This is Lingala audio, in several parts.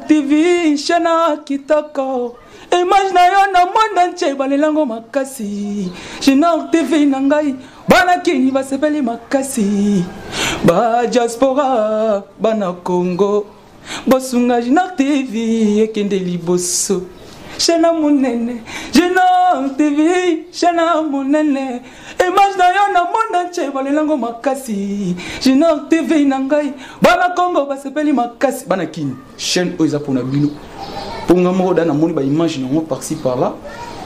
Génor TV, Chana Kitoko. Image na yo na monde entier balelango makasi. Génor TV nangai, bana kini basepeli makasi. Ba diaspora, bana Congo. Bosunga Génor TV, ekende liboso. Chana munene, Génor TV, Chana munene. Image na yo na monde entier balelango makasi. Génor TV nangai, bana Congo basepeli makasi. Bana kini, chaîne oiza pona bino. Pour nous dans moni ba image non par-ci par-là.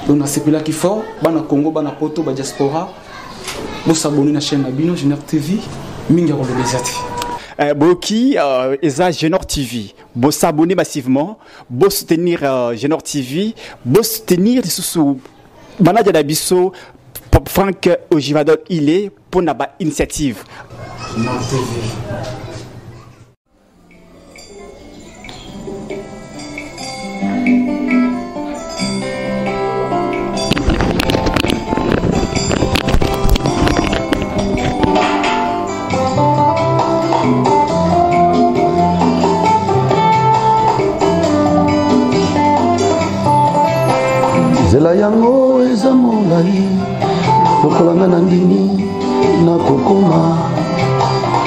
Donc na sepela qui fort, bana Congo, bana Poto, ba diaspora. Bo s'abonner na chaîne Bino Génor TV, mingi ko lezati. Boki eza Génor TV. Bo s'abonner massivement, bo soutenir Génor TV, bo soutenir sous manager d'Abisso Franck Ojivadol il est pour na ba initiative. Génor TV. Zela yango eza molai lokolanga na ndini na kokoma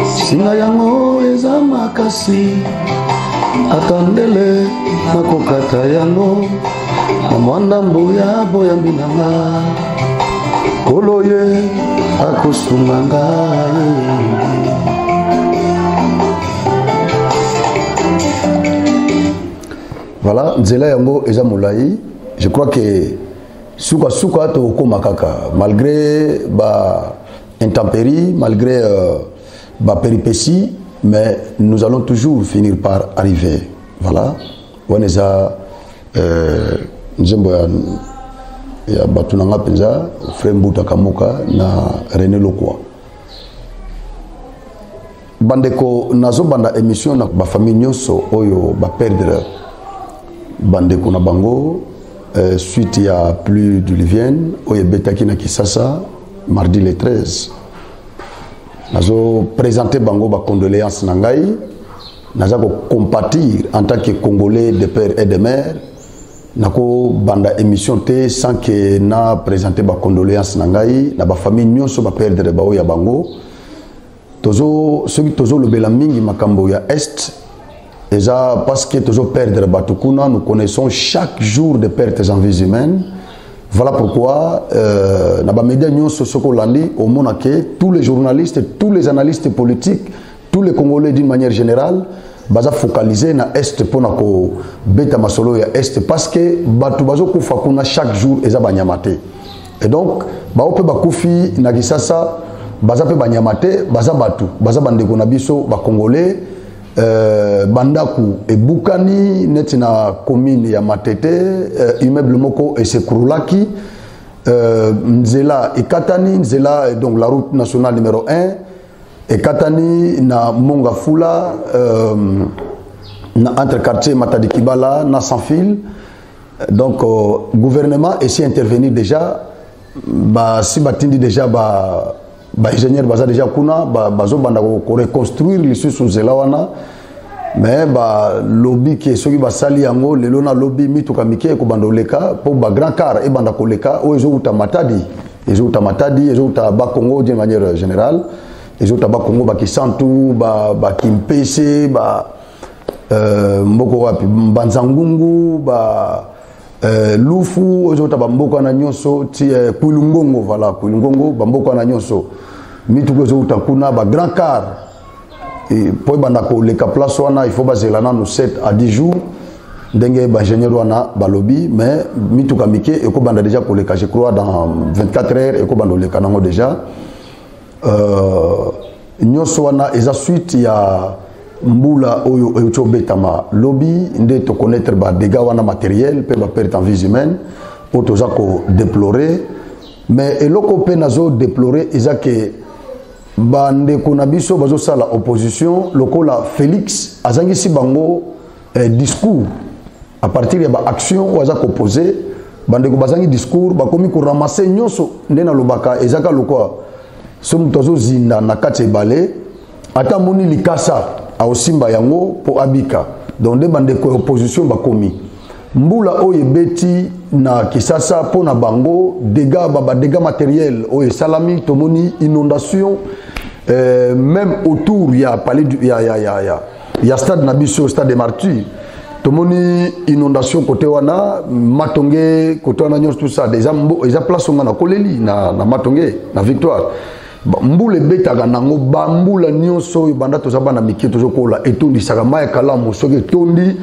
singa yango eza makasi atandele na kokata yango na mwanda mbuya boya mbinanga kolo ye akosunga ngai. Voilà, Zela yango eza molai. Je crois que souka to koma kaka malgré ba intempéries, malgré ba péripéties, mais nous allons toujours finir par arriver. Voilà. Waneza nzembo ya batunanga penza frère Mbuta Kamuka na René Lokwa. Bandeko nazo banda émission na ba famille nyonso oyo ba perdre bandeko na bango. Suite il y a plus d'Olivienne, Oyebetaki na Kisasa, mardi le 13. Nazo présenté bango ba condoléances nangai, nazo compatir en tant que Congolais de père et de mère, nako banda émission té sans que na présenté ba condoléances nangai, na ba famille nyonso ba perdre ba oya bango. Tozo soki tozo lobela mingi makambo ya est. Et ça, parce que toujours perdre Batukuna, nous connaissons chaque jour des pertes en vies humaines. Voilà pourquoi, dans les médias au monde, tous les journalistes, tous les analystes politiques, tous les Congolais d'une manière générale, baza focaliser na est pour na ko beta masolo ya est parce que batu bazo kufa kuna chaque jour eza banyamate. Et donc, ba ope ba kufi na Kisasa, baza pe banyamate, baza batu, baza bandeko na biso ba Congolais. Bandaku et Bukani net na commune ya Matete immeuble moko et Sekurulaki Nzela et Katani Nzela donc la route nationale numéro 1 et Katani na Mongafula na entre quartier Matadi Kibala na sans fil donc gouvernement essaie intervenir déjà ba si batindi déjà ba ingénieur baza déjà kuna bazo banda ko reconstruire les sous zelawana mais ba lobby qui soki basali yango lelo na lobby mituka mike ko bandoleka pour ba grand car e banda ko leka o ezo uta matadi ezo uta ba Congo d'une manière générale ezo uta ba Congo ba Kisantu ba Kimpese ba mboko wapi Banzangungu ba Lufu ezo uta ba mboko na nyonso ti Kulungongo voilà Kulungongo ba mboko na nyonso mituko ezo uta kuna ba grand car et pour banda ko leka place wana il faut bazelana no 7 à 10 jours ndenge ba ingénieur wana ba lobby mais mituka mike et ko banda déjà ko leka je crois dans 24 heures et ko banda leka nango déjà nyonso wana eza suite ya mbula oyo oyo betama lobby nde to connaître ba dégâts wana matériel pe ba perte en vie humaine pour toza ko déplorer mais eloko pe nazo déplorer eza que bande konabiso bazo sala opposition lokola Félix azangisi bango discours à partir ya ba action waza opposer bande ko bazangi discours ba komi ko ramasser nyonso ndena lobaka ezaka lokwa somu tozo zinda na kati balé ata moni likasa a osimba yango po abika donc nde bandeko ya opposition bakomi mbula oyo ebeti na Kisasa pona bango dégâts matériels oyo salami tomoni inondation même autour ya palais ya stade Nabiso, stade des Martyrs tomoni inondation côté wana Matonge côté wana nyos tout ça déjà place on na koleli na Matonge na Victoire mbule betaka nango bambula nyonso oyo banda tozaba na mike tozokola etondisaka mai kalamu soki etondi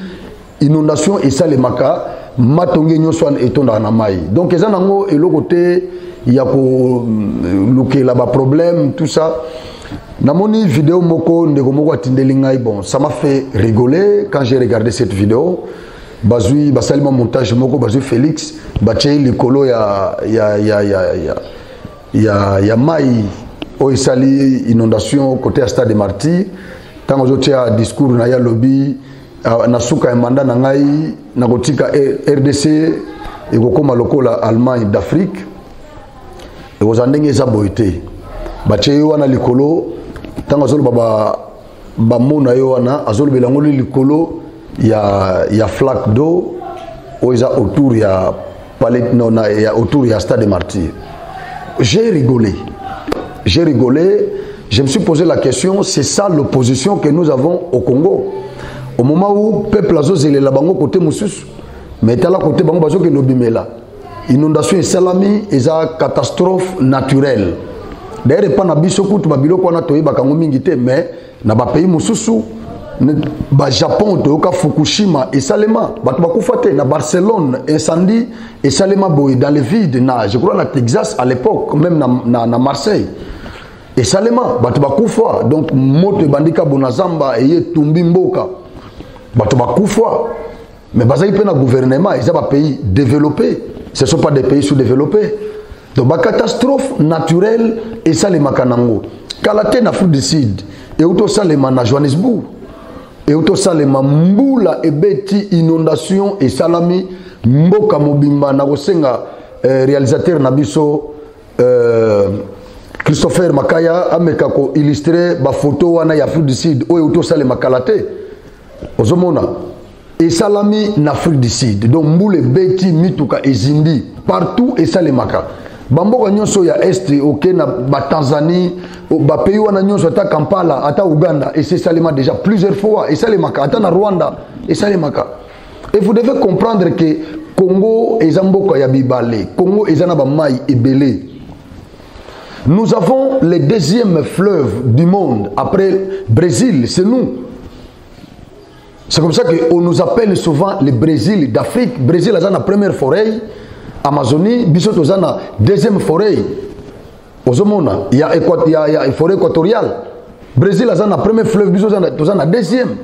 inondation esalemaka Matonge nyonso wana etondaka na mai donc eza nango eloko te ya kolukela ba problème tout ça namoni vidéo moko ndeko moko atindeli ngai bon ça m'a fait rigoler quand j'ai regardé cette vidéo bazui basalima montage moko bazui Félix batie likolo ya mai o esali inondation côté à stade des Martyrs tant ozotia discours na ya lobby na suka ya mandat na ngai na kotika RDC et kokoma lokola Allemagne d'Afrique et aux andenge za boité batie wana likolo tant azolo ba mona yo wana azolo belango likolo ya flaque d'eau o eza autour ya palais non ya autour ya stade des Martyrs. J'ai rigolé, je me suis posé la question, c'est ça l'opposition que nous avons au Congo. Au moment où le peuple a zélé la bango côté Moussous, mais est à la côté bango bazo que l'obimela. Inondation et salami, et ça catastrophe naturelle. D'ailleurs, pas na biso kutu babilo kwa na toye bakango mingite, mais na ba pays Moussous, ba Japon toyoka Fukushima et salema, batu bakufate na Barcelone incendie et salema boy dans les vides na je crois na Texas à l'époque même na Marseille et salema batu bakufa donc moto bandika bonazamba et tumbi mboka batu bakufa mais bazali pe na gouvernement ils ba pays développés ce sont pas des pays sous-développés donc ba catastrophe naturelle et salema kanango kalate na Afrique du Sud et auto salema na Johannesburg et auto salema mbula ebeti inondation et salami mboka mobimba na kosenga réalisateur nabiso Christopher Makaya ameka ko illustrer ba photo wana ya Afrique du Sud o auto salema kalate ozomona et salami na Afrique du Sud donc mbule beti mituka ezindi partout et salemaka bamboka nyonso ya est ok na ba Tanzanie ba pays wana nyonso ata Kampala ata Uganda et c'est salema déjà plusieurs fois et salemaka ata na Rwanda et salemaka et vous devez comprendre que Congo et Zamboka ya bibale Congo et zanaba mai ebele nous avons le deuxième fleuve du monde après Brésil c'est nous c'est comme ça que on nous appelle souvent le Brésil d'Afrique Brésil a la première forêt Amazonie, biso tozana deuxième forêt. Ozomona, il y a une forêt équatoriale. Brésil a la première fleuve, biso tozana deuxième.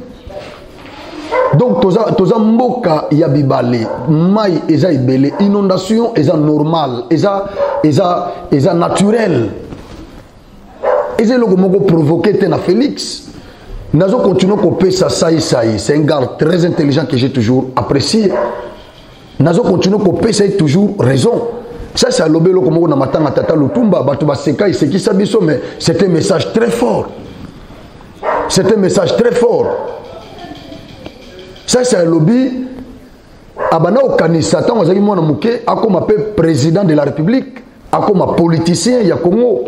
Donc toza mboka ya bibale, mai eza ibele, inondation eza normal, eza naturel. Eza loko moko provoqué te na Félix. Nazo continue kope ça c'est un gars très intelligent que j'ai toujours apprécié. Nazo continue kope ça toujours raison. Ça c'est lobelo comme na matanga tata lutumba batu baseka iseki sabiso mais c'est un message très fort. C'est un message très fort. Ça c'est un lobby abana okanisa tant ozaki mwana muke akoma pe président de la République akoma politicien ya Congo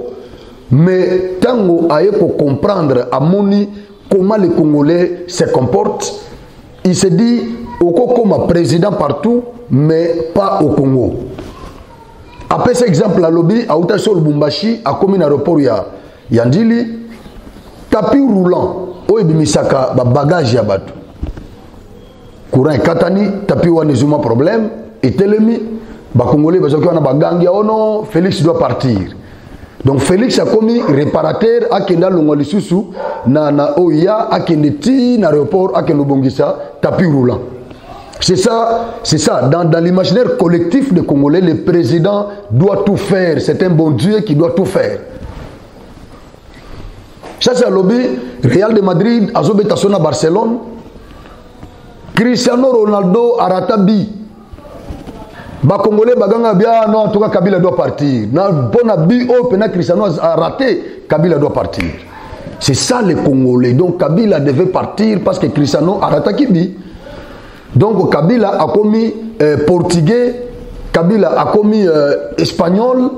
mais tango aye ko comprendre amoni comment les Congolais se comportent il se dit oko comme président partout mais pas au Congo. Après cet exemple la lobby a outa sur Lubumbashi a commis un aéroport ya Ndili tapis roulant o ebimisaka ba bagage ya bato courant katani tapis wana zuma problème et telemi ba congolais bazoki wana bagangi oh non Félix doit partir donc Félix a commis réparateur akenda longo lisusu na oya akende ti na aéroport akendo bongisa tapis roulant. C'est ça. Dans l'imaginaire collectif des Congolais, le président doit tout faire. C'est un bon Dieu qui doit tout faire. Ça, c'est un lobby. Real de Madrid, Azobetassona, Barcelone. Cristiano Ronaldo, Aratabi. Ba Congolais, Baganga, bien, non, en tout cas, Kabila doit partir. Bon, Cristiano a raté, Kabila doit partir. C'est ça les Congolais. Donc Kabila devait partir parce que Cristiano attaqué. Donc Kabila a commis portugais, Kabila a commis espagnol,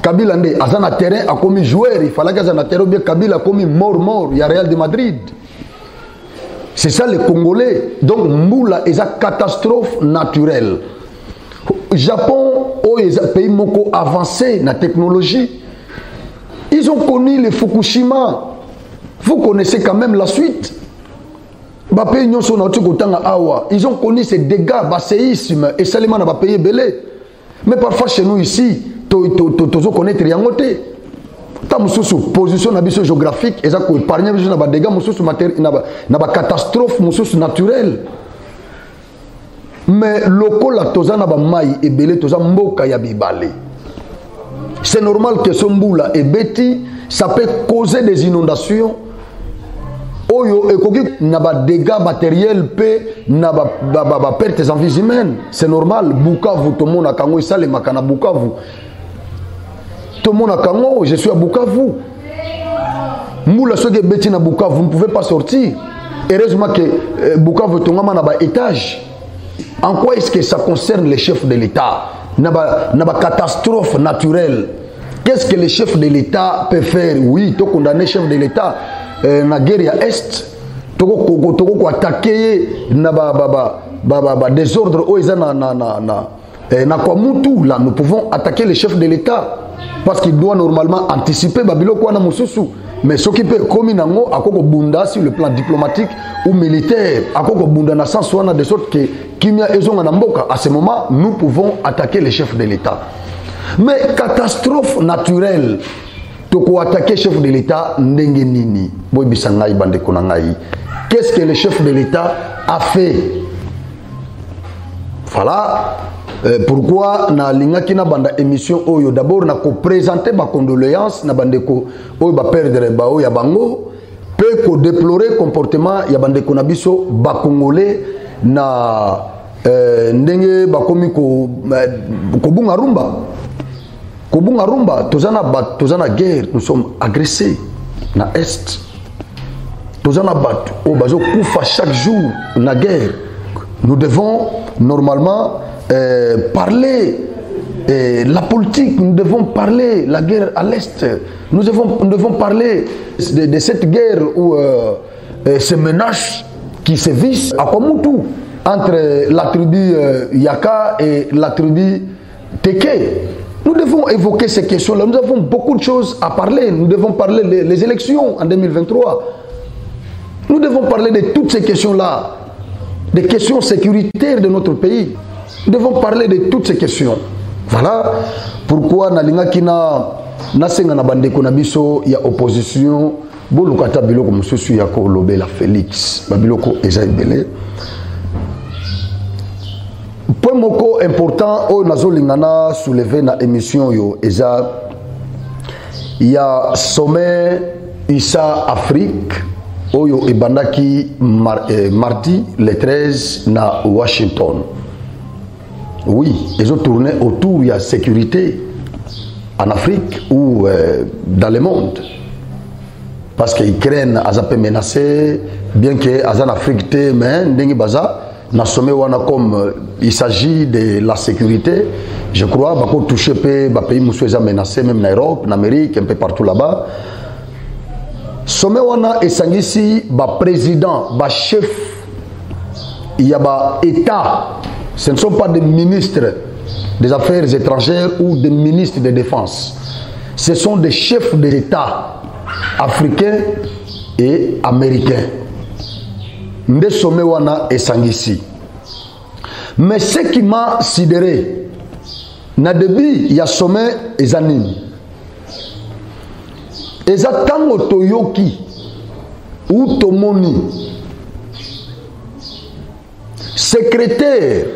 Kabila a un terrain a commis joueur, il fallait qu'il ait un terrain, bien Kabila a commis mort, il y a Real de Madrid. C'est ça les Congolais. Donc Moula est une catastrophe naturelle. Japon, est un pays moko avancé dans la technologie. Ils ont connu le Fukushima. Vous connaissez quand même la suite. Ils ont connu ces dégâts, le séisme, et seulement dans les pays belé. Mais parfois chez nous ici, tu connais rien. Ta position géographique, et ça épargne des dégâts, des catastrophes naturelles. Mais loko la toza na ba mai et belé toza mboka ya bibale. C'est normal que Somboula et Betty, ça peut causer des inondations. Oyo ekoki na ba dégâts matériels pe na ba pertes en vies humaines. C'est normal. Bukavu tout le monde a kango ça les makana Bukavu. Tout le monde a kango, je suis à Bukavu. Moula soge Betty na Bukavu, vous ne pouvez pas sortir. Heureusement que Bukavu tongama na ba étage. En quoi est-ce que ça concerne les chefs de l'État? N'a pas catastrophe naturelle. Qu'est-ce que les chefs de l'État peuvent faire? Oui, tu condamnes les chefs de l'État. Na guerre à Est, tu attaquer na désordre na kwa mutu là, nous pouvons attaquer les chefs de l'État parce qu'il doit normalement anticiper babilo kwa na mususu. Mais ce qui peut commis nango akoko bunda sur le plan diplomatique ou militaire, akoko bunda na sens wana de sorte que kimia ezonga na mboka. À ce moment, nous pouvons attaquer les chefs de l'État. Mais catastrophe naturelle, toko attaquer chef de l'État ndenge nini. Boy bisangai bande konangai. Qu'est-ce que le chef de l'État a fait? Voilà. Pourquoi na lingaki na banda émission oyo d'abord na ko présenter ba condoléances na bande ko oyo ba perdre ba oyo ya bango peut ko déplorer comportement ya bande ko na biso ba congolais na ndenge ba komi ko bunga rumba tozana guerre, nous sommes agressés na est tozana bat o bazo kufa chaque jour na guerre. Nous devons normalement parler la politique, nous devons parler la guerre à l'Est, nous devons parler de cette guerre où ces menaces qui se vissent à Kwamutu entre la tribu Yaka et la tribu Teke. Nous devons évoquer ces questions-là, nous avons beaucoup de choses à parler, nous devons parler des élections en 2023, nous devons parler de toutes ces questions-là, des questions sécuritaires de notre pays. Nous devons parler de toutes ces questions. Voilà pourquoi nalingaki na senga na bandeko na biso ya opposition bolukata biloko mususu ya ko lobela Félix babiloko eza ebele. Point moko important o nazolingana soulever na émission yo eza ya sommet Issa Afrique oyo ebandaki mardi le 13 na Washington. Oui, ils ont tourné autour de la sécurité en Afrique ou dans le monde. Parce que l'Ukraine a été menacée, bien que en Afrique, mais comme il s'agit de la sécurité, je crois que touché les pays menacés, même en Europe, en Amérique, un peu partout là-bas. Sommet wana esangisi ba président, ba chef, il y a ba État. Ce ne sont pas des ministres des Affaires étrangères ou des ministres de défense. Ce sont des chefs d'État africains et américains. Nde sommet wana esangisi. Mais ce qui m'a sidéré, na début, il y a sommet ezanini. Ezatango toyoki ou tomoni secrétaire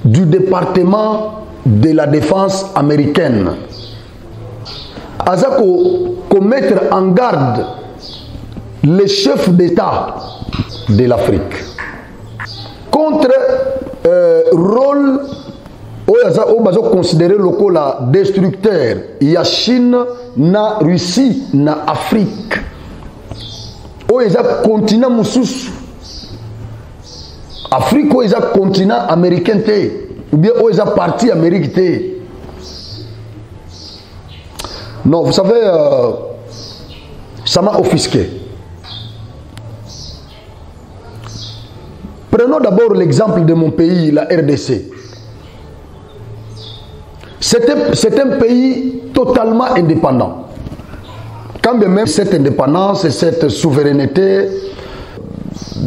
du département de la défense américaine azako mettre en garde les chefs d'État de l'Afrique contre rôle oyo considéré lokola destructeur ya Chine na Russie na Afrique oyo eza continent mosusu. Afrique oyo eza continent américain te, ou bien oyo eza partie Amérique te. Non, vous savez, ça m'a offusqué. Prenons d'abord l'exemple de mon pays, la RDC. C'est un pays totalement indépendant. Quand bien même cette indépendance et cette souveraineté,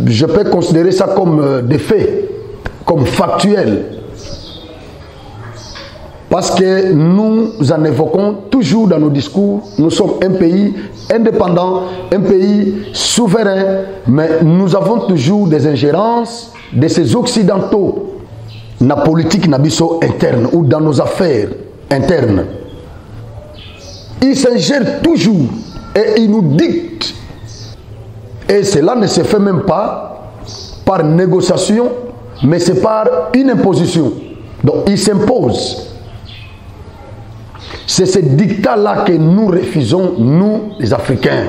je peux considérer ça comme des faits, comme factuel. Parce que nous en évoquons toujours dans nos discours, nous sommes un pays indépendant, un pays souverain, mais nous avons toujours des ingérences de ces occidentaux. La politique nabiso interne ou dans nos affaires internes. Ils s'ingèrent toujours et ils nous dictent. Et cela ne se fait même pas par négociation, mais c'est par une imposition. Donc ils s'imposent. C'est ce dictat-là que nous refusons, nous les Africains.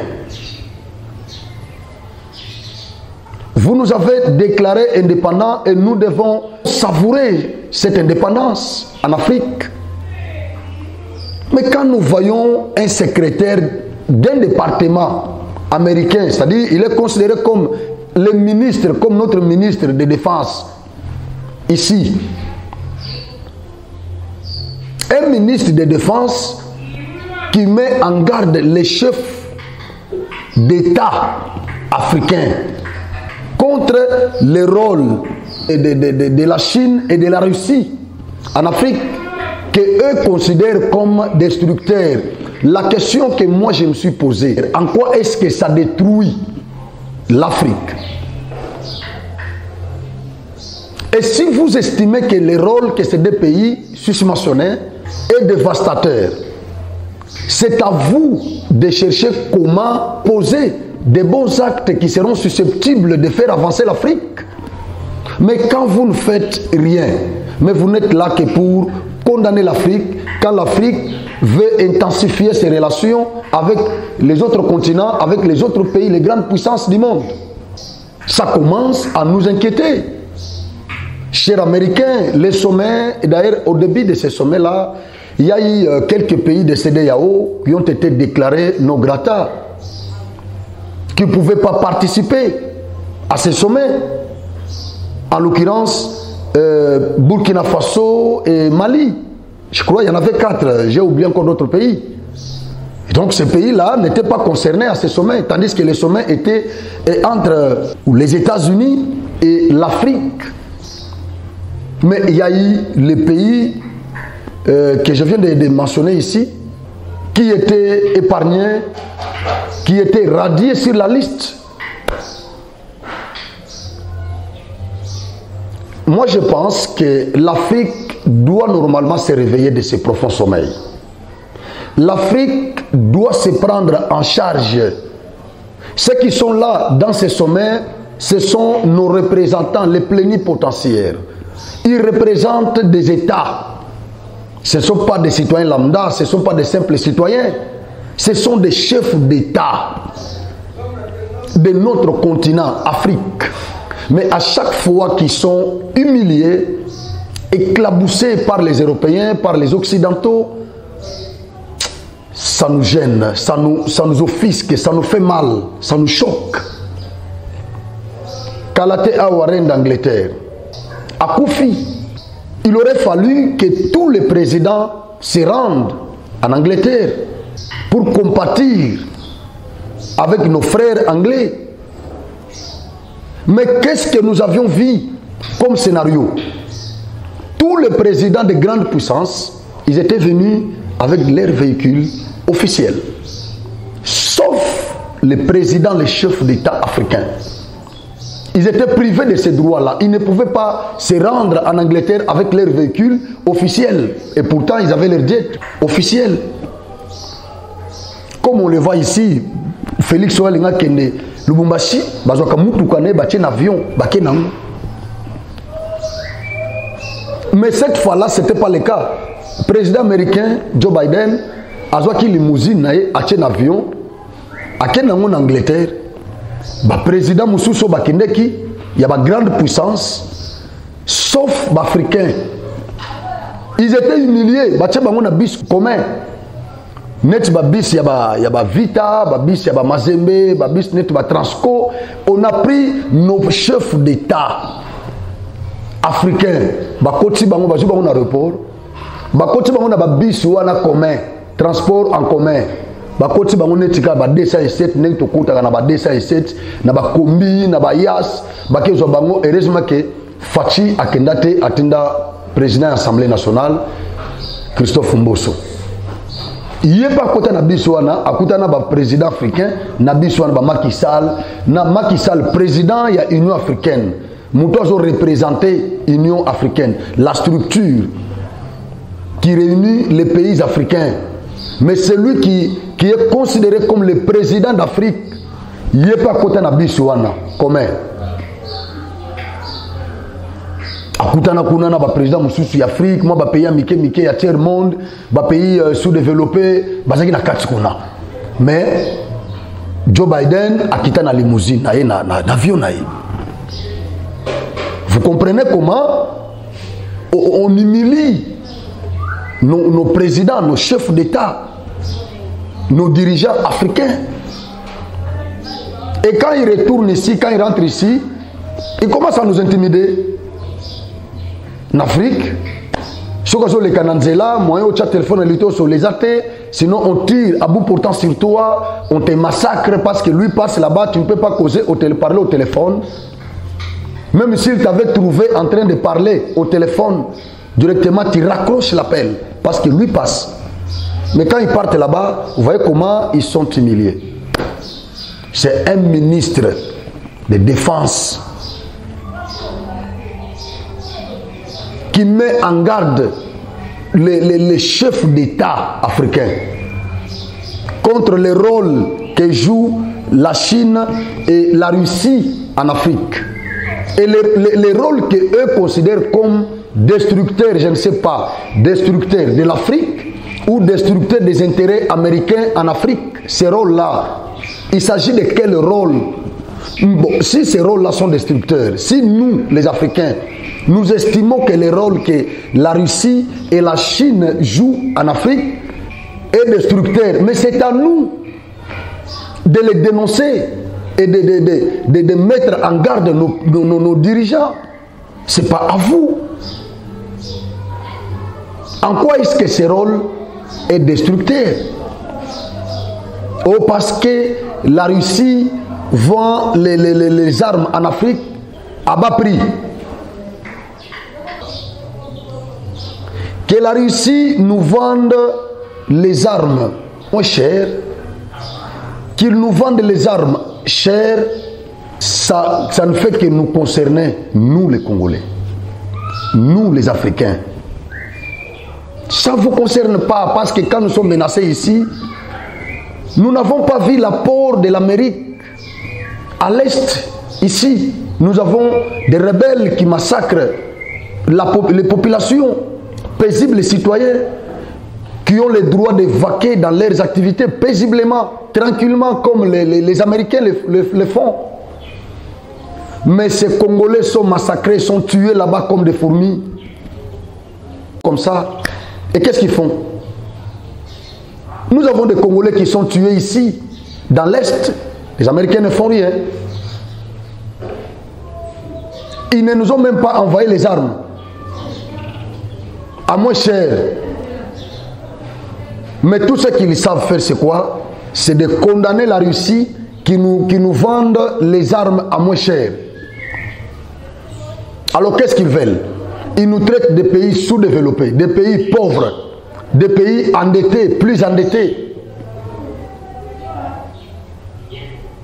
Vous nous avez déclaré indépendants et nous devons savourer cette indépendance en Afrique. Mais quand nous voyons un secrétaire d'un département américain, c'est-à-dire il est considéré comme le ministre, comme notre ministre de défense ici, un ministre de défense qui met en garde les chefs d'État africains contre le rôle de la Chine et de la Russie en Afrique, qu'eux considèrent comme destructeurs. La question que moi je me suis posée, en quoi est-ce que ça détruit l'Afrique? Et si vous estimez que le rôle que ces deux pays susmentionnés est dévastateur, c'est à vous de chercher comment poser des bons actes qui seront susceptibles de faire avancer l'Afrique. Mais quand vous ne faites rien, mais vous n'êtes là que pour condamner l'Afrique, quand l'Afrique veut intensifier ses relations avec les autres continents, avec les autres pays, les grandes puissances du monde, ça commence à nous inquiéter. Chers Américains, les sommets, et d'ailleurs au début de ces sommets-là, il y a eu quelques pays de CEDEAO qui ont été déclarés non grata, qui ne pouvaient pas participer à ces sommets. En l'occurrence, Burkina Faso et Mali. Je crois qu'il y en avait 4, j'ai oublié encore d'autres pays. Et donc ces pays-là n'étaient pas concernés à ces sommets, tandis que les sommets étaient entre les États-Unis et l'Afrique. Mais il y a eu les pays que je viens de mentionner ici, qui étaient épargnés, qui étaient radiés sur la liste. Moi, je pense que l'Afrique doit normalement se réveiller de ses profonds sommeils. L'Afrique doit se prendre en charge. Ceux qui sont là dans ces sommets, ce sont nos représentants, les plénipotentiaires. Ils représentent des États. Ce ne sont pas des citoyens lambda, ce ne sont pas des simples citoyens. Ce sont des chefs d'État de notre continent, Afrique. Mais à chaque fois qu'ils sont humiliés, éclaboussés par les Européens, par les Occidentaux, ça nous gêne, ça nous offusque, ça nous fait mal, ça nous choque. Kalate Awa, reine d'Angleterre, à Koufi, il aurait fallu que tous les présidents se rendent en Angleterre pour compatir avec nos frères anglais. Mais qu'est-ce que nous avions vu comme scénario? Tous les présidents de grandes puissances, ils étaient venus avec leurs véhicules officiels. Sauf les présidents, les chefs d'État africains. Ils étaient privés de ces droits-là. Ils ne pouvaient pas se rendre en Angleterre avec leurs véhicules officiels. Et pourtant, ils avaient leurs jets officiels. Comme on le voit ici, Félix Oualinga Kende, Lubumbashi, bazwaka mutukane batie avion, baké nango. Mais cette fois-là, ce n'était pas le cas. Le président américain Joe Biden a zwaki limousine naé atie avion, aké nango en Angleterre. ba président Moussousso Bakindeki, il y a une grande puissance, sauf les Africains. Ils étaient humiliés. Ils ont un bis commun. Net bis, il y a Vita, bis, il y a Mazembe, bis, net Transco. On a pris nos chefs d'État africains. Bakoti bango bazu bango na aéroport. Bakoti bango na bis wana commun, transport en commun. Bakoti bango netika ba 207 net tokota na ba 207 na ba kombi na ba yas bakezo bango heureusement que Fachi akendate atinda président de l'Assemblée nationale Christophe Mbosso. Il n'y a pas côté na biswana akuta na ba président africain na biswana ba Macky Sall président ya Union africaine. Mutozo représenter Union africaine, la structure qui réunit les pays africains. Mais celui qui est considéré comme le président d'Afrique, il n'y a pas côté na biswana comment? Akutana kunana ba président mususu ya Afrique, moi ba pays amike ya tiers monde, ba pays sous-développé, bazaki na katikuna. Mais Joe Biden akita na limousine na avion na. Vous comprenez comment on humilie nos présidents, nos chefs d'État, nos dirigeants africains. Et quand ils retournent ici, quand ils rentrent ici, ils commencent à nous intimider. En Afrique, si on a les Kananzela, moi on a téléphone sur les athées, sinon on tire à bout portant sur toi, on te massacre parce que lui passe là-bas, tu ne peux pas causer, parler au téléphone. Même s'il t'avait trouvé en train de parler au téléphone, directement tu raccroches l'appel parce que lui passe. Mais quand ils partent là-bas, vous voyez comment ils sont humiliés. C'est un ministre de défense qui met en garde les chefs d'État africains contre le rôle que joue la Chine et la Russie en Afrique. Et les rôles qu'eux considèrent comme destructeurs, je ne sais pas, destructeurs de l'Afrique ou destructeurs des intérêts américains en Afrique. Ces rôles-là, il s'agit de quel rôle? Bon, si ces rôles-là sont destructeurs, si nous, les Africains, nous estimons que le rôle que la Russie et la Chine jouent en Afrique est destructeur. Mais c'est à nous de les dénoncer et de mettre en garde nos dirigeants. Ce n'est pas à vous. En quoi est-ce que ce rôle est destructeur? Oh, parce que la Russie vend les armes en Afrique à bas prix. Que la Russie nous vende les armes moins chères, qu'ils nous vendent les armes chères, ça ne fait que nous concerner, nous les Congolais, nous les Africains. Ça ne vous concerne pas parce que quand nous sommes menacés ici, nous n'avons pas vu l'apport de l'Amérique. À l'Est, ici, nous avons des rebelles qui massacrent les populations. Paisibles citoyens qui ont le droit de vaquer dans leurs activités paisiblement, tranquillement, comme les Américains le font. Mais ces Congolais sont massacrés, sont tués là-bas comme des fourmis. Comme ça. Et qu'est-ce qu'ils font? Nous avons des Congolais qui sont tués ici, dans l'Est. Les Américains ne font rien. Ils ne nous ont même pas envoyé les armes. À moins cher. Mais tout ce qu'ils savent faire, c'est quoi? C'est de condamner la Russie qui nous vendent les armes à moins cher. Alors qu'est-ce qu'ils veulent? Ils nous traitent des pays sous-développés, des pays pauvres, des pays endettés, plus endettés.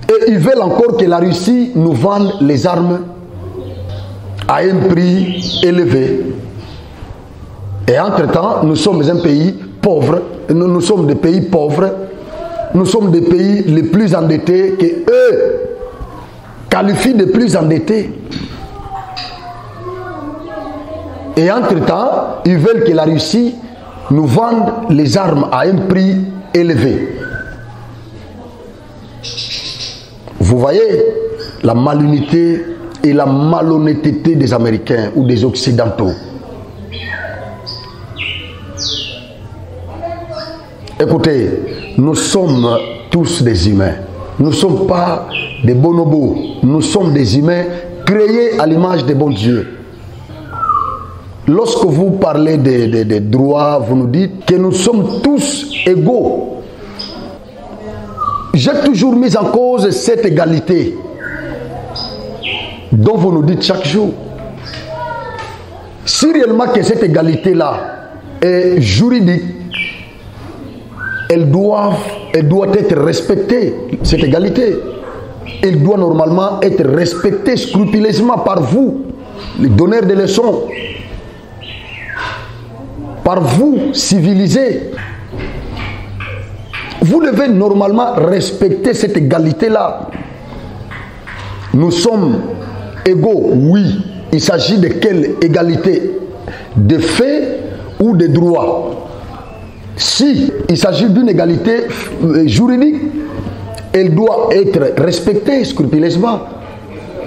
Et ils veulent encore que la Russie nous vende les armes à un prix élevé. Et entre-temps, nous sommes un pays pauvre, nous sommes des pays pauvres, nous sommes des pays les plus endettés que eux qualifient de plus endettés. Et entre-temps, ils veulent que la Russie nous vende les armes à un prix élevé. Vous voyez la malunité et la malhonnêteté des Américains ou des Occidentaux. Écoutez, nous sommes tous des humains. Nous ne sommes pas des bonobos. Nous sommes des humains créés à l'image des bons dieux. Lorsque vous parlez des droits, vous nous dites que nous sommes tous égaux. J'ai toujours mis en cause cette égalité dont vous nous dites chaque jour. Si réellement que cette égalité-là est juridique, elle doit être respectée, cette égalité. Elle doit normalement être respectée scrupuleusement par vous, les donneurs de leçons, par vous, civilisés. Vous devez normalement respecter cette égalité-là. Nous sommes égaux, oui. Il s'agit de quelle égalité? De fait ou de droit? Si il s'agit d'une égalité juridique, elle doit être respectée scrupuleusement.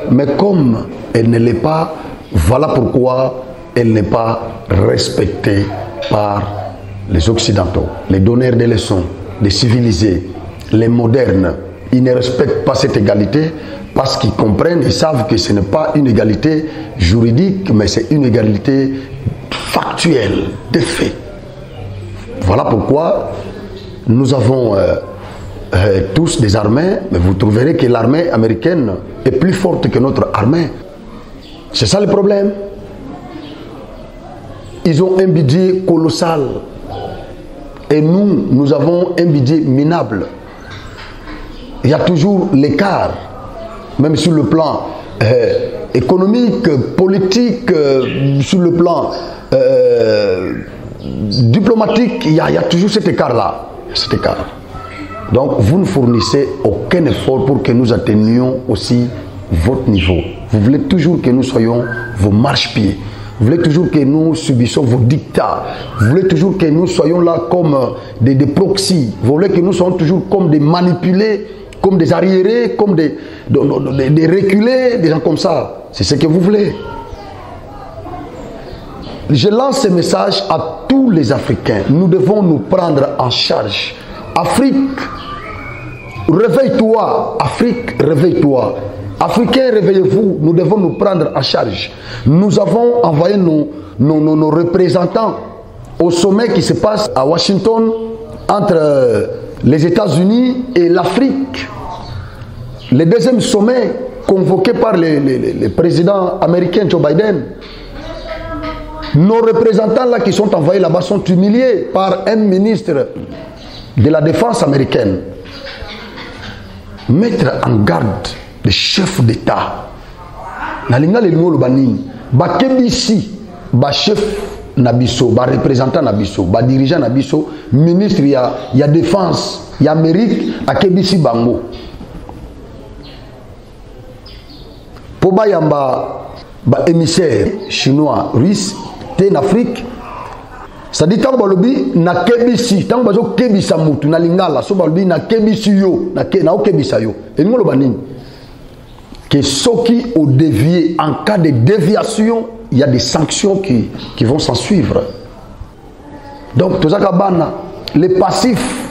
Mais comme elle ne l'est pas, voilà pourquoi elle n'est pas respectée par les Occidentaux, les donneurs de leçons, les civilisés, les modernes. Ils ne respectent pas cette égalité parce qu'ils comprennent et savent que ce n'est pas une égalité juridique, mais c'est une égalité factuelle, de fait. Voilà pourquoi nous avons tous des armées, mais vous trouverez que l'armée américaine est plus forte que notre armée. C'est ça le problème. Ils ont un budget colossal. Et nous avons un budget minable. Il y a toujours l'écart, même sur le plan économique, politique, sur le plan diplomatique, il y a toujours cet écart-là. Cet écart. Donc, vous ne fournissez aucun effort pour que nous atteignions aussi votre niveau. Vous voulez toujours que nous soyons vos marchepieds. Vous voulez toujours que nous subissions vos dictats. Vous voulez toujours que nous soyons là comme des proxys. Vous voulez que nous soyons toujours comme des manipulés, comme des arriérés, comme des reculés, des gens comme ça. C'est ce que vous voulez. Je lance ce message à tous les Africains. Nous devons nous prendre en charge. Afrique, réveille-toi. Afrique, réveille-toi. Africains, réveillez-vous, nous devons nous prendre en charge. Nous avons envoyé nos représentants au sommet qui se passe à Washington entre les États-Unis et l'Afrique. Le deuxième sommet convoqué par le président américain Joe Biden. Nos représentants là qui sont envoyés là-bas sont humiliés par un ministre de la Défense américaine. Mettre en garde les chefs d'État. Nalinga le ngolo banini. Ba kebisi, ba chef nabiso, ba représentant nabiso, ba dirigeant nabiso, ministre ya défense, ya Amérique a kebisi bango. Po ba yamba ba émissaire chinois, russe, en Afrique. Ça dit tant balobi na kebisi, tant bazo kebisa mutu na lingala, so balobi na kebisi yo, na kebisa yo. Et ngolo banini. Que ceux qui ont dévié, en cas de déviation, il y a des sanctions qui vont s'en suivre. Donc, Tozakabana, les passifs,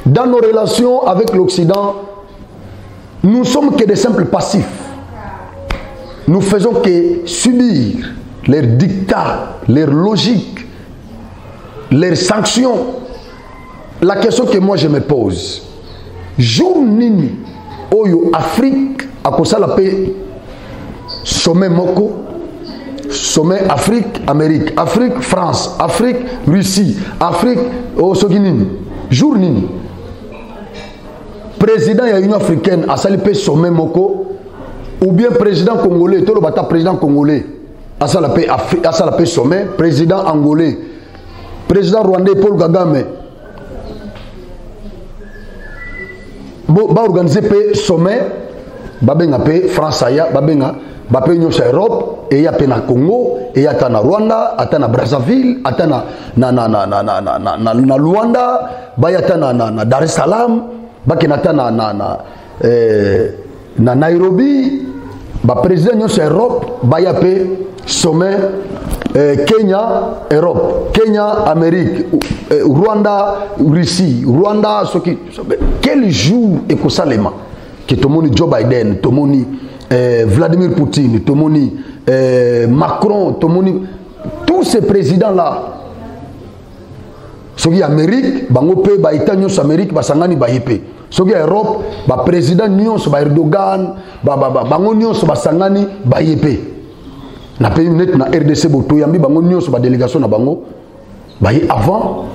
dans nos relations avec l'Occident, nous sommes que des simples passifs. Nous faisons que subir leurs dictats, leurs logiques, leurs sanctions. La question que moi je me pose, jour nini, oyo Afrique, à cause de la paix, sommet Moko, sommet Afrique, Amérique, Afrique, France, Afrique, Russie, Afrique, Osoginin, jour nini. Président de l'Union africaine à salipé sommet Moko, ou bien président congolais, tout le bata président congolais à salipé sommet, président angolais, président rwandais Paul Kagame, ba organiser pe sommet. Babenga pe France aya babenga bape Union Europe et ya pe na Congo et ya ta na Rwanda ata na Brazzaville ata na Luanda ba ya ta na Dar es Salaam ba ke na ta na na Nairobi ba président nyonso Europe baya pe sommet Kenya Europe, Kenya Amérique, Rwanda Russie, Rwanda soki quel jour ekosalema que tomoni Joe Biden, tomoni Vladimir Poutine, tomoni Macron, tomoni tous ces présidents là soki Amérique bango pe ba États nyonso Amérique basangani ba yepe soki Europe ba président nyonso ba Erdogan bango nyonso basangani ba yepe na pays net na RDC boto yambi bango nyonso ba délégation na bango ba yi avant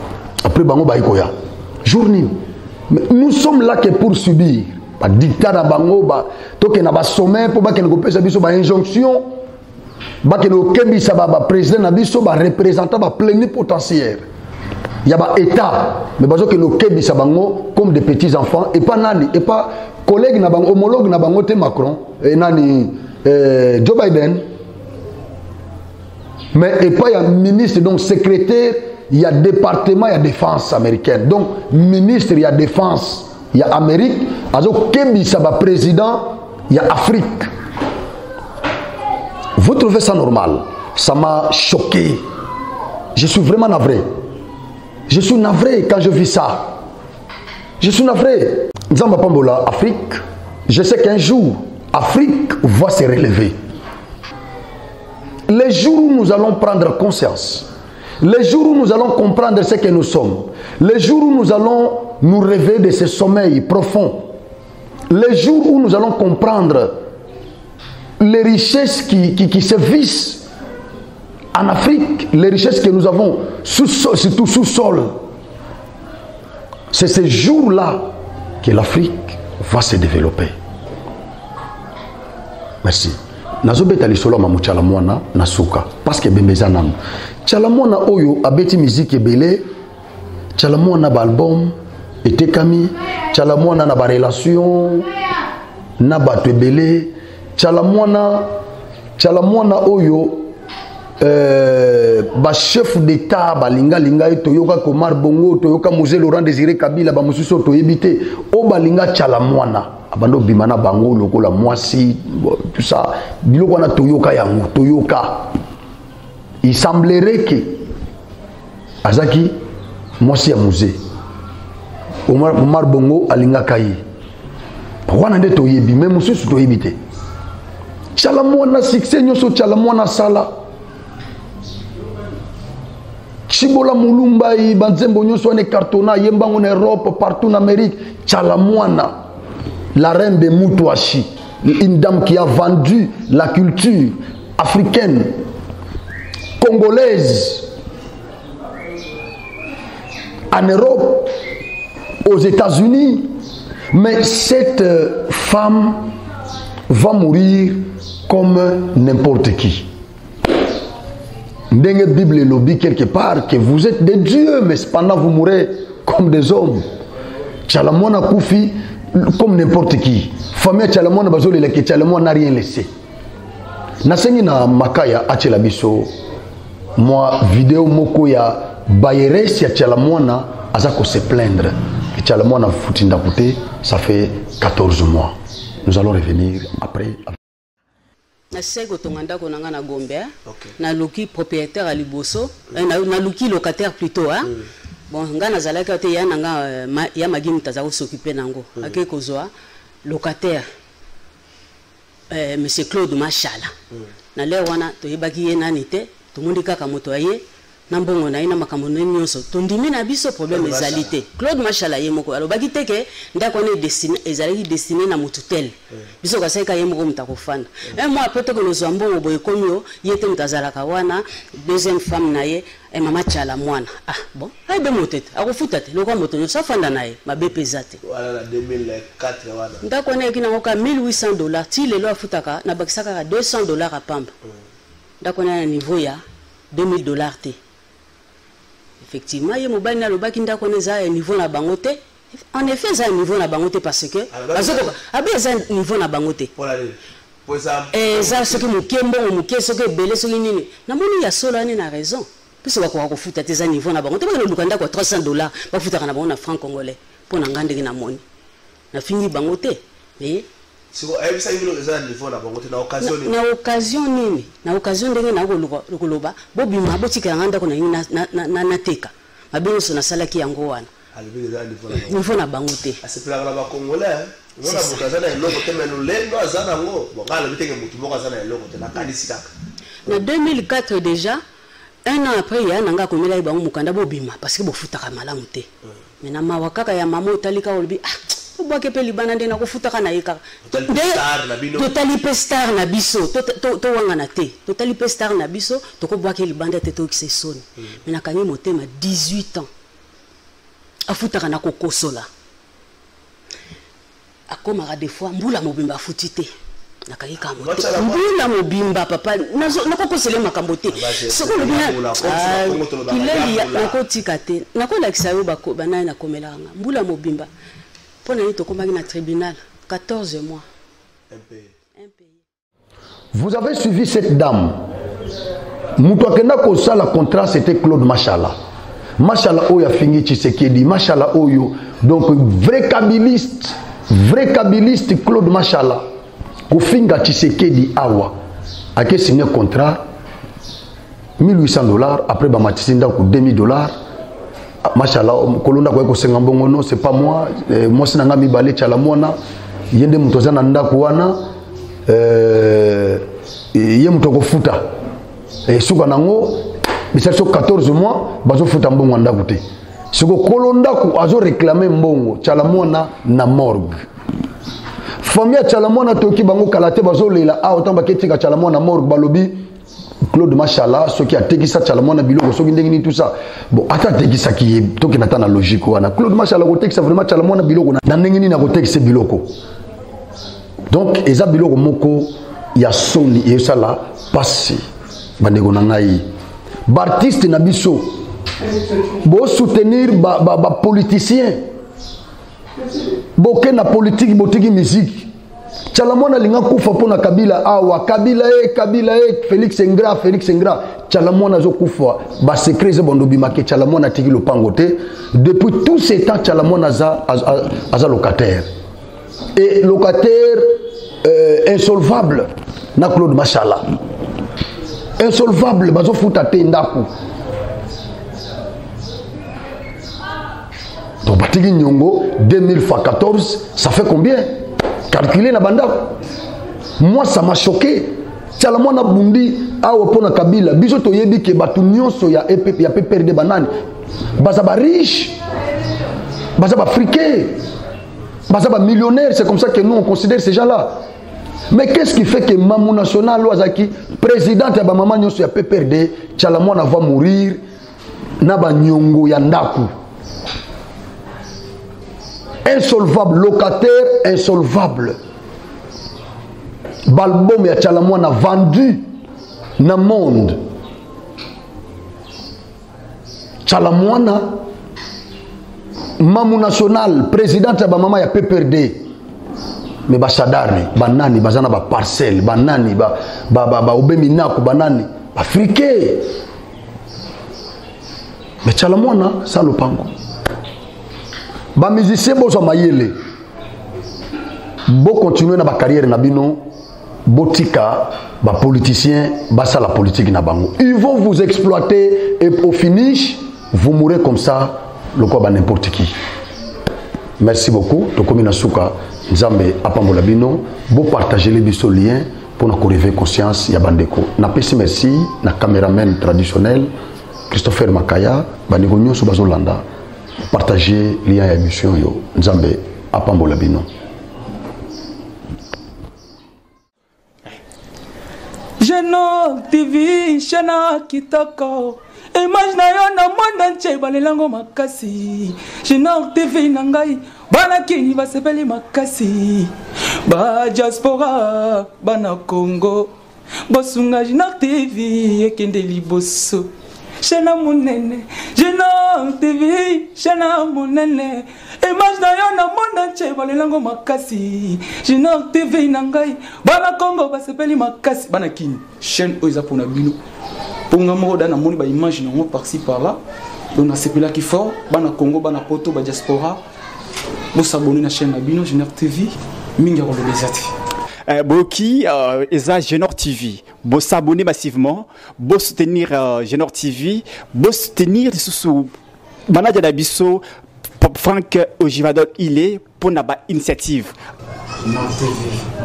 après bango ba ikoya journée. Nous sommes là que pour subir ba dictat na bango ba toke na ba sommet pour ba ken ko pesa biso ba injonction ba ken ko kebisa ba président na biso ba représentant ba plénipotentiaire. Il y a un État, mais parce que nous kebisa bango comme des petits enfants et pas nani et pas collègue na bango homologue na bango te Macron et nani Joe Biden, mais et pas il y a ministre donc secrétaire, il y a département, il y a défense américaine donc ministre il y a défense, il y a Amérique, alors kebisa ba président il y a Afrique. Vous trouvez ça normal? Ça m'a choqué. Je suis vraiment navré. Je suis navré quand je vis ça. Je suis navré. Nzamba Pambola, Afrique, je sais qu'un jour, Afrique va se relever. Les jours où nous allons prendre conscience, les jours où nous allons comprendre ce que nous sommes, les jours où nous allons nous réveiller de ce sommeil profond, les jours où nous allons comprendre les richesses qui se vissent en Afrique, les richesses que nous avons, surtout sous-sol, c'est ces jours-là que l'Afrique va se développer. Merci. Nazobeta lisolo mamu chalamwana nasuka parce que bembeza nam. Chalamwana oyo abeti musique ebele, chalamwana ba album etekami, chalamwana na ba relation na bato ebele, chalamwana oyo ba chef d'état balinga linga toyoka Komar Bongo toyoka Mosé Laurent Désiré Kabila ba mususu toyebite o balinga chalamwana abando bimana bango lokola mwasi tout ça biloko na toyoka yango toyoka. Il semblerait que azaki mwasi ya Mosé Omar Bongo alinga kai wana nde toyebi même mususu toyebite chalamwana succès nyoso chalamwana sala Chibola Mulumba y Banzembo Nyonso ne cartona yembango en Europe partout en Amérique Chalamwana la reine de Moutouachi, une dame qui a vendu la culture africaine congolaise en Europe, aux États-Unis, mais cette femme va mourir comme n'importe qui. Dans la Bible lobby quelque part que vous êtes des dieux, mais cependant vous mourrez comme des hommes. Chalamona Koufi comme n'importe qui. Famille Chalamona Bazole le que Chalamona n'a rien laissé. Nasengi na makaya achela biso. Moi vidéo moko ya Bayeres ya Chalamona azako se plaindre. Que Chalamona futinda koute, ça fait 14 mois. Nous allons revenir après. Na sego tonganda ko nanga na Gombe na loki propriétaire à Liboso na loki locataire plutôt bon nga na zalaka te ya nanga ya magini tazako s'occuper nango ake kozwa locataire monsieur Claude Machala na leo wana to yebaki ye nani te to mundi kaka moto aye na mbongo na ina makambo nyonso to ndimi na biso problème ezalité Claude Machala ye moko alobaki te ke ndako ne destiné ezalaki destiné na mututel biso ka seka ye moko mutakofanda moi après to ko nozwa mbongo boye komio yete mutazalaka wana deuxième femme na ye mama Chala mwana bon ay be motete akufuta te lokwa moto nyonso afanda na ye mabe pesate wala na 2004 wana ndako ne kina ngoka $1,800 ti lelo afutaka na bakisaka $200 a pamba ndako na niveau ya $2,000 te. Effectivement, il y a un niveau na bangote. En effet, il y a un niveau na bangote parce que il y a un niveau na bangote. Et ça, ce que nous avons, ce que belé, ce que nous avons, il y a solo na raison. Puisque nous avons fait un niveau na bangote, nous avons $300, nous avons fait un franc congolais pour nous gagner na money. Nous avons fini bangote. Mais Si vous avez ça, il y a un niveau na occasion. Na occasion nini? Na occasion ndenge na koloba. Bobi mabo tika nganda ko na teka. Mabino so na sala ki yango wana. Niveau na bango te. C'est la ba congolais. On a bokazana eloko te menu lendo azana ngo. Bongala bitenge mutu moko azana eloko te na kanisi kaka. Na 2004 déjà, un an après il y a nanga komela bango mukanda bobima parce que bofutaka malamu te. Mais na mawakaka ya mama otalika olobi boke pe libana nde na kofutaka na yeka. Totali pe star na biso, to wanga na te. Totali pe star na biso, to ko boke libanda te to kise soni. Mais na kanyi motema 18 ans. Afutaka na kokosola. Akomaka des fois mbula mobimba futite. Nakayika moto. Mbula mobimba papa nakokosele makambo te. Soko lobina kileli nakotika te. Nakolakisa yo bana na komelanga. Mbula mobimba. Pona ni tokomaki na tribunal 14 mois. Un pays. Vous avez suivi cette dame. Mutu akenda ko sala contrat c'était Claude Machala. Machala oyo afingi Tshisekedi, Machala oyo donc vrai kabiliste Claude Machala. Kofinga Tshisekedi awa ake signé contrat $1800 après ba matisinda ko $2000. Machala kolonda ko senga mbongo no c'est pas moi moi sinanga mibale chala mona yende mutoza na ndako wana ye mutoko futa suka nango bisaso 14 mois bazo futa mbongo ndako te soko kolonda ko azo réclamer mbongo chala mona na morgue famille chala mona toki bango kalate bazo lela a autant baketika chala mona morgue balobi Claude Machala, ce qui a teki ça Chalamona biloko, ce qui ndengini tout ça. Bon, ata teki ça qui est toki nata na logique wana. Claude Machala ko teki ça vraiment Chalamona biloko na ndengini na ko teki ce biloko. Donc eza biloko moko ya soni et ça là passé. Bandeko na ngai. Ba artiste na biso. Bo soutenir ba politicien. Bo ke na politique botiki musique. Chalamona linga kufa pona Kabila awa Kabila Félix Engra Chalamona zo kufa ba secret ze bondo bimake Chalamona tiki lopango te depuis tout ce temps Chalamona aza locataire et locataire insolvable na Claude Machala insolvable bazo futa te ndaku donc batiki nyongo 2000 fois 14 ça fait combien? Calculer na banda. Moi ça m'a choqué. Chalamona bundi awo pona Kabila biso to yebi ke batu nyonso ya PPR de banane. Baza ba riche. Baza ba friqué. Baza ba millionnaire, c'est comme ça que nous on considère ces gens-là. Mais qu'est-ce qui fait que Mamou National Loazaki, président ya ba mama nyonso ya PPRD, Chalamona va mourir na ba nyongo ya ndaku. Insolvable, locataire insolvable. Balbom ya Chalamona vendu na monde. Chalamona Mamou National, président ya ba mama ya PPRD. Mais ba sadari, banani bazana ba parcelle, banani ba obeminako banani, ba friqué. Mais Chalamona ça le pango. Ba musicien bozo mayele bo continuer na ba carrière na bino botika ba politicien basa la politique na bango ils vont vous exploiter et au finish vous mourrez comme ça le quoi ba n'importe qui. Merci beaucoup to komina suka nzambe apambola bino bo partager les biso lien pour na ko réveiller conscience ya bandeko na pesi merci na cameraman traditionnel Christopher Makaya bandeko nyonso bazolanda partager lien à émission yo nzambe apambola bino. Jeno TV shana kitoko image na yo na monde entier balelango makasi Jeno TV nangai bana kini basepeli makasi ba diaspora bana Congo bosunga Jeno TV ekende liboso Shana munene, Jeno TV, Shana munene. Image na yo na monde entier balelango makasi. Jeno TV nangai, bana Congo basepeli makasi, bana kini. Chaîne oza pona bino. Ponga moko dana moni ba image nango par-ci par-là. Donc na sepela ki fort, bana Congo, bana poto, ba diaspora. Bo s'abonner na chaîne na bino Jeno TV. mingi kolobeza te. Boki eza Genor TV, bo s'abonner massivement, bo soutenir Genor TV, bo soutenir sous Manadia Dabiso, Franck Ojivador il est pour naba initiative. Genor TV.